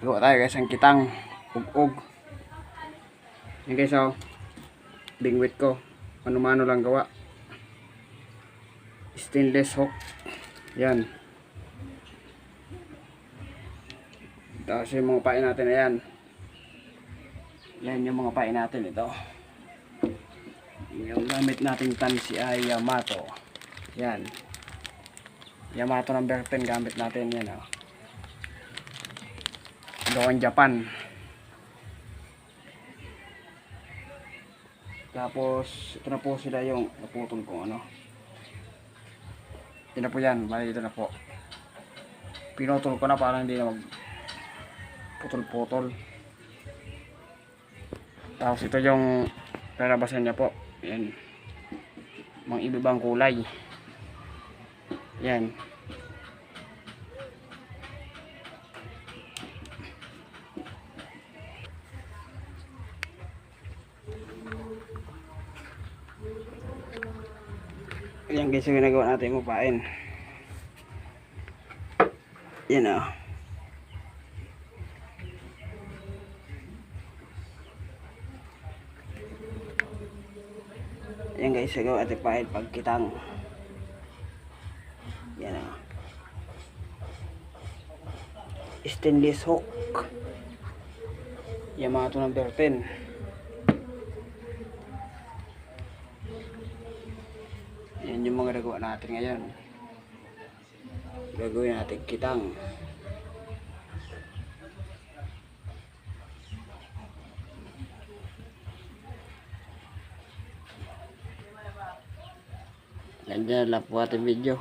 Gawa tayo guys ang kitang ug-ug. Yan guys oh. Bingwit ko. Mano-mano lang gawa. Stainless hook. Yan. Tapos yung mga pain natin, ayan. Yan yung mga pain natin, ito. Yung gamit nating tansi ay Yamato. Yan. Yamato number 10 gamit natin, yan oh. Gawang Japan. Tapos ito na po sila yung naputol ko ano. Ito na po yan, bali ito na po. Pinutol ko na para hindi na mag putol-putol. Tapos ito yung lalabasan niya po. Yan. Mga ibang kulay. Yan. Yan guys yung ginagawa natin upain. Yan o. Yan guys yung gawin natin upain pagkitang. Yan o. Stainless hook. Yamato number 10. Yan yung mga nagawa natin ngayon. Gagawin natin kitang. Yan dyan lang po ating video.